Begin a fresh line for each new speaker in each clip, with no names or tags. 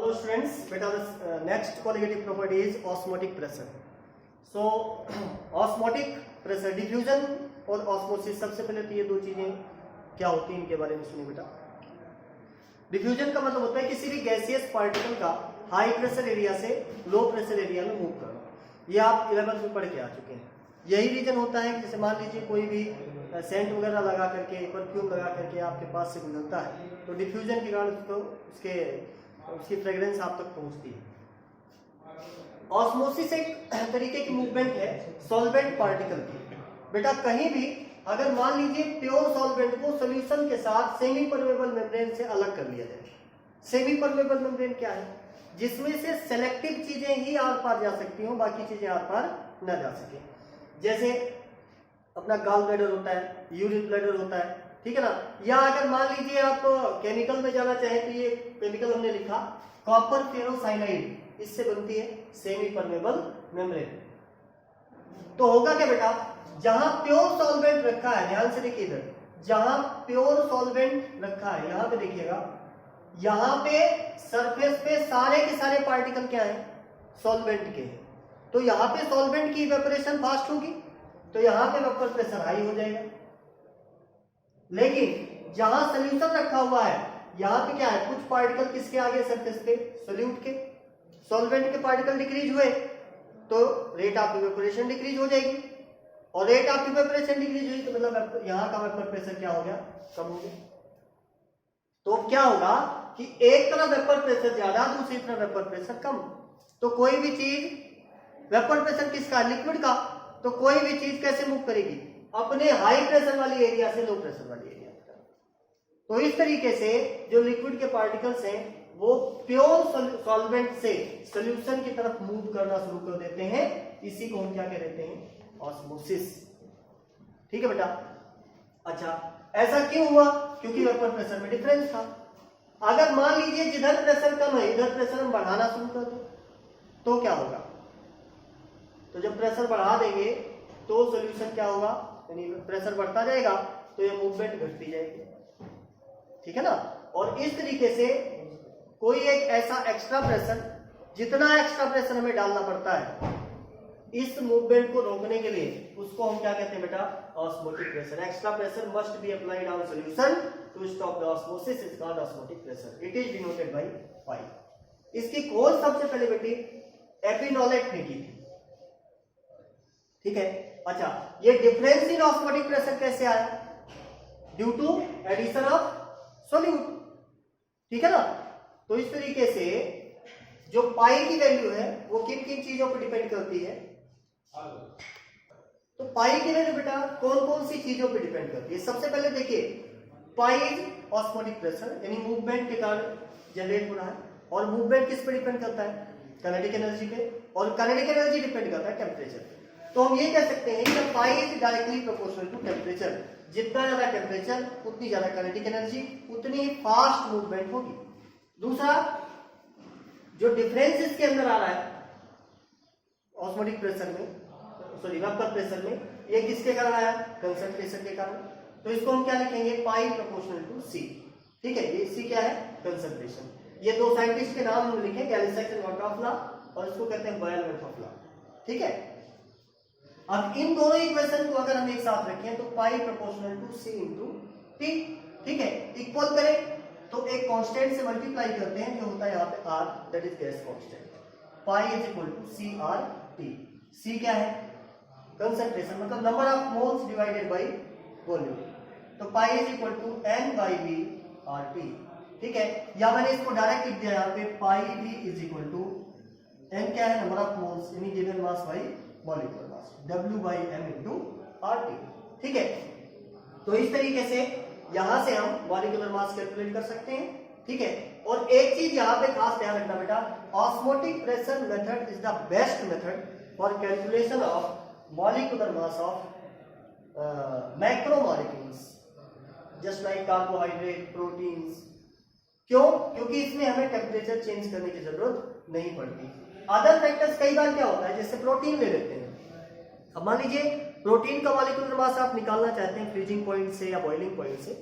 Hello students, beta the next qualitative property is osmotic pressure. So osmotic pressure, diffusion और osmosis, सबसे पहले तो ये दो चीजें क्या होती हैं इनके बारे में सुनिए बेटा। डिफ्यूजन का मतलब होता है किसी भी गैसियस पार्टिकल का हाई प्रेशर एरिया से लो प्रेशर एरिया में मूव करना। ये आप 11th में पढ़ के आ चुके हैं। यही रीजन होता है कि जैसे मान लीजिए कोई भी सेंट वगैरह लगा करके, परफ्यूम लगा करके आपके पास से गुजरता है तो डिफ्यूजन के कारण उसको उसकी फ्रेग्रेंस आप तक पहुंचती है। ऑस्मोसिस एक तरीके की मूवमेंट है सॉल्वेंट पार्टिकल की। बेटा कहीं भी अगर मान लीजिए प्योर सॉल्वेंट को सॉल्यूशन के साथ सेमी परमेबल मेम्ब्रेन से अलग कर लिया जाए। सेमी परमेबल मेम्ब्रेन क्या है? जिसमें से सेलेक्टिव चीजें ही आर पार जा सकती हो, बाकी चीजें आर पार न जा सके। जैसे अपना गॉल ब्लैडर होता है, यूरिन ब्लैडर होता है, ठीक है ना। या अगर मान लीजिए आप केमिकल में जाना चाहें तो ये केमिकल हमने लिखा कॉपर फेरोसाइनाइड, इससे बनती है सेमी परमेबल मेम्ब्रेन। तो होगा क्या बेटा, जहां प्योर सॉल्वेंट रखा है, ध्यान से देखिए इधर, जहां प्योर सॉल्वेंट रखा है यहां पे देखिएगा, यहां पे सरफेस पे सारे के सारे पार्टिकल क्या है, सॉल्वेंट के हैं। तो यहां पे सॉल्वेंट की इवेपोरेशन फास्ट होगी तो यहां पे वेपर प्रेशर हाई हो जाएगा। लेकिन जहां सॉल्यूशन रखा हुआ है यहां पे क्या है, कुछ पार्टिकल किसके आगे सरफेस पे, सोल्यूट के। सॉल्वेंट के पार्टिकल डिक्रीज हुए तो रेट ऑफ इवेपोरेशन डिक्रीज हो जाएगी, और रेट ऑफ इवेपोरेशन डिक्रीज हुई तो मतलब यहां का वेपर प्रेशर क्या हो गया, कम हो गया। तो क्या होगा कि एक तरफ वेपर प्रेशर ज्यादा, दूसरी तरफ वेपर प्रेशर कम। तो कोई भी चीज, वेपर प्रेशर किसका, लिक्विड का, तो कोई भी चीज कैसे मूव करेगी, अपने हाई प्रेशर वाली एरिया से लो प्रेशर वाली एरिया तक। तो इस तरीके से जो लिक्विड के पार्टिकल्स हैं वो प्योर सॉल्वेंट से सॉल्यूशन की तरफ मूव करना शुरू कर देते हैं। इसी को हम क्या कह देते हैं, ऑस्मोसिस। ठीक है बेटा। अच्छा, ऐसा क्यों हुआ, क्योंकि वेपर प्रेशर में डिफरेंस था। अगर मान लीजिए जिधर प्रेशर कम है इधर प्रेशर हम बढ़ाना शुरू कर दें तो क्या होगा, तो जब प्रेशर बढ़ा देंगे तो सॉल्यूशन क्या होगा, यानी प्रेशर बढ़ता जाएगा तो ये मूवमेंट घटती जाएगी। ठीक है ना। और इस तरीके से कोई एक ऐसा एक्स्ट्रा प्रेशर, जितना एक्स्ट्रा प्रेशर हमें डालना पड़ता है इस मूवमेंट को रोकने के लिए, उसको हम क्या कहते हैं बेटा, osmotic pressure. Extra pressure must be applied on solution to stop the osmosis, is called osmotic pressure. It is denoted by pi. इसकी खोज सबसे पहले बेटी एपिनोलेट ने की थी। ठीक है। अच्छा, ये डिफरेंस इन ऑस्मोटिक प्रेशर कैसे आया, due to addition of solute. ठीक है ना। तो इस तरीके से जो पाई की वैल्यू है वो किन किन चीजों पर डिपेंड करती है, तो पाई की वैल्यू बेटा कौन कौन सी चीजों पर डिपेंड करती है। सबसे पहले देखिए, पाई इज ऑस्मोटिक प्रेशर, यानी मूवमेंट के कारण जनरेट हो रहा है। और मूवमेंट किस पे डिपेंड करता है, काइनेटिक एनर्जी पे, और काइनेटिक एनर्जी डिपेंड करता है टेम्परेचर पे। तो हम ये कह सकते हैं कि pi is directly proportional to temperature. जितना ज्यादा टेम्परेचर उतनी ज्यादा काइनेटिक एनर्जी, उतनी ही फास्ट मूवमेंट होगी। दूसरा, जो डिफरेंस इसके अंदर आ रहा है ऑस्मोटिक प्रेशर में, सॉरी वेपर प्रेशर में, ये किसके कारण आया, कंसंट्रेशन के कारण। तो इसको हम क्या लिखेंगे, पाई प्रोपोर्शनल टू सी। ठीक है, ये सी क्या है, कंसंट्रेशन। ये दो साइंटिस्ट के नाम हम लिखेंगे, गैलिसैक्स एंड वॉर्डॉफ लॉ, और इसको कहते हैं बॉयल-वॉर्डॉफ लॉ। ठीक है। अब इन दोनों इक्वेशन को अगर हम एक साथ रखें तो pi proportional to C into T. ठीक है, इक्वल करें तो एक कांस्टेंट से मल्टीप्लाई करते हैं जो होता है यहाँ पे R, that is gas constant. Pi is equal to C R T. C क्या है, कंसंट्रेशन, मतलब number of moles divided by volume. तो pi is equal to n by V R T. ठीक है, या मैंने इसको डायरेक्ट लिख दिया यहाँ पे, pi V is equal to n क्या है, नंबर ऑफ मोल्स यानी given mass by molecular mass, W by m into RT। ठीक है। तो इस तरीके से यहां से हम मॉलिक्यूलर मास कैलकुलेट कर सकते हैं। ठीक है। और एक चीज यहां पे खास ध्यान रखना बेटा, osmotic pressure method is the best method for calculation of molecular mass of macro molecules just like carbohydrate, proteins. क्यों? क्योंकि इसमें हमें टेम्परेचर चेंज करने की जरूरत नहीं पड़ती। अदर फैक्टर्स कई बार क्या होता है, जैसे प्रोटीन ले लेते हैं। अब मान लीजिए प्रोटीन का मॉलिक्यूलर मास आप निकालना चाहते हैं फ्रीजिंग पॉइंट से या बॉइलिंग पॉइंट से,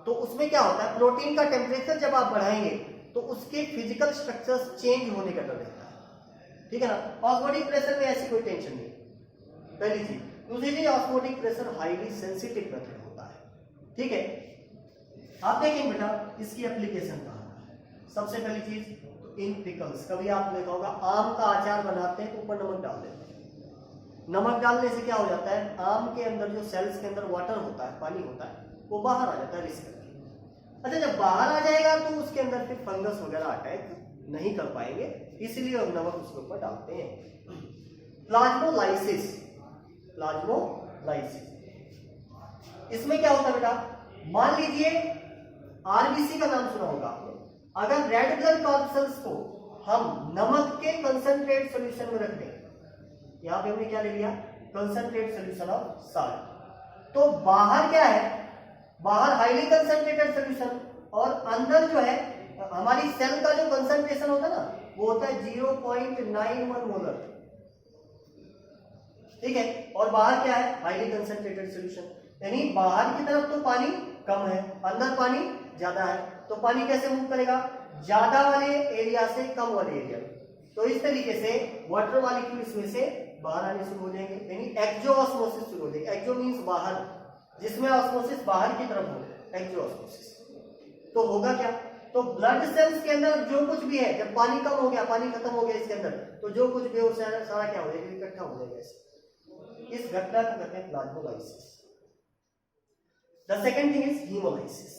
तो उसमें क्या होता है, प्रोटीन का टेम्परेचर जब आप बढ़ाएंगे तो उसके फिजिकल स्ट्रक्चर्स चेंज होने का डर रहता है, ठीक है ना। ऑस्मोटिक प्रेशर में ऐसी कोई टेंशन नहीं, पहली चीज। दूसरी चीज, osmotic pressure highly sensitive method होता है, ठीक है। आप देखेंगे बेटा इसकी एप्लीकेशन कहाँ है। सबसे पहली चीज तो इन पिकल्स, कभी आपने देखा होगा आम का अचार बनाते हैं तो ऊपर नमक डाल देते हैं। नमक डालने से क्या हो जाता है, आम के अंदर जो सेल्स के अंदर वाटर होता है, पानी होता है, वो बाहर आ जाता है रिस्क करके। अच्छा, जब बाहर आ जाएगा तो उसके अंदर फिर फंगस वगैरह अटैक नहीं कर पाएंगे, इसलिए हम नमक उसके ऊपर डालते हैं। प्लाज्मोलाइसिस, प्लाज्मोलाइसिस, इसमें क्या होता है बेटा, मान लीजिए आरबीसी का नाम सुना होगा आपने। अगर रेड ब्लड कॉर्पसेल्स को हम नमक के कंसंट्रेट सॉल्यूशन में रख दें, यहां पे हमने क्या ले लिया, कंसंट्रेट सॉल्यूशन ऑफ साल्ट, तो बाहर क्या है, बाहर हाईली कंसंट्रेटेड सॉल्यूशन, और अंदर जो है हमारी सेल का जो कंसंट्रेशन होता है ना, वो होता है 0.91 मोलर, ठीक है। और बाहर क्या है, हाईली कंसंट्रेटेड सॉल्यूशन, यानी बाहर की तरफ तो पानी कम है, अंदर पानी ज्यादा है, तो पानी कैसे मूव करेगा, ज्यादा वाले एरिया से कम वाले एरिया। तो इस तरीके से वाटर मॉलिक्यूल इसमें से बाहर आने शुरू हो जाएंगे, यानी एक्जो ऑस्मोसिस शुरू हो जाएगी। एक्जो मींस बाहर, जिसमें ऑस्मोसिस बाहर की तरफ हो, एक्जो ऑस्मोसिस। तो होगा क्या, तो ब्लड सेल्स के अंदर जो कुछ भी है, जब पानी कम हो गया, पानी खत्म हो गया इसके अंदर, तो जो कुछ भी हो सारा क्या हो जाएगा, इकट्ठा हो जाएगा। इस घटना को कहते हैं plasmolysis. The second thing is haemolysis.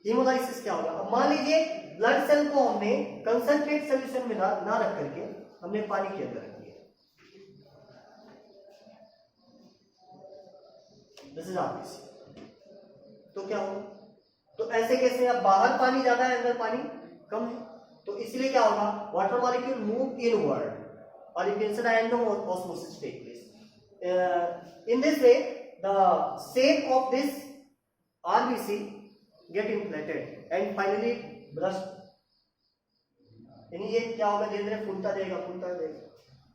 Haemolysis क्या होगा, अब मान लीजिए ब्लड सेल को हमने कंसंट्रेट सॉल्यूशन में ना रख करके हमने पानी के अंदर रख दिया, दिस इज आरबीसी, तो क्या होगा, तो ऐसे कैसे, अब बाहर पानी ज्यादा है, अंदर पानी कम है, तो इसलिए क्या होगा, वाटर मॉलिक्यूल मूव इनवर्ड और you can say endo osmosis take place. In this way the shape of this RBC get inflated and finally burst, यानी ये क्या होगा, धीरे धीरे फूलता जाएगा,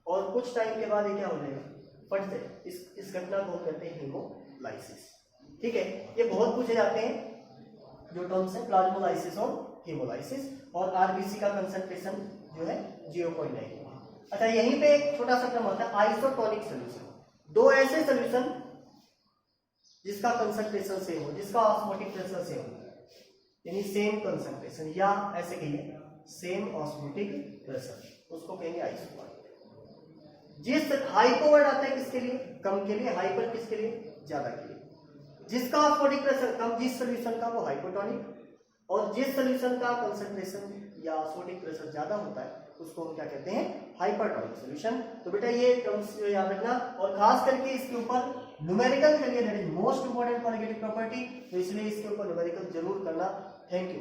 और कुछ टाइम के बाद ये क्या हो जाएगा, फट से। इस घटना को हम कहते हैं हीमोलाइसिस, ठीक है। ये बहुत पूछे जाते हैं जो टर्म्स है, प्लाज्मोलाइसिस और हीमोलाइसिस, और आरबीसी का कंसंट्रेशन जो है 0.9। अच्छा, यहीं पे एक छोटा सा टर्म आता है आइसोटोनिक सॉल्यूशन। दो ऐसे सॉल्यूशन जिसका कंसंट्रेशन सेम हो, जिसका ऑस्मोटिक प्रेशर सेम हो, यानी सेम कंसंट्रेशन, या ऐसे कहिए सेम ऑस्मोटिक प्रेशर, उसको कहेंगे आइसोटोनिक। जिस हाइपो वर्ड आता है किसके लिए, कम के लिए, हाइपर किसके लिए, ज्यादा के लिए। जिसका ऑस्मोटिक प्रेशर कम, जिस सोल्यूशन का, वो हाइपोटोनिक, और जिस सोल्यूशन का कंसंट्रेशन या ऑस्मोटिक प्रेशर ज्यादा होता है उसको हम क्या कहते हैं, हाइपरटोनिक सॉल्यूशन। तो बेटा ये टर्म्स याद रखना, और खास करके इसके ऊपर न्यूमेरिकल करिए, that is most important for negative property, तो इसलिए इसके ऊपर न्यूमेरिकल जरूर करना। Thank you.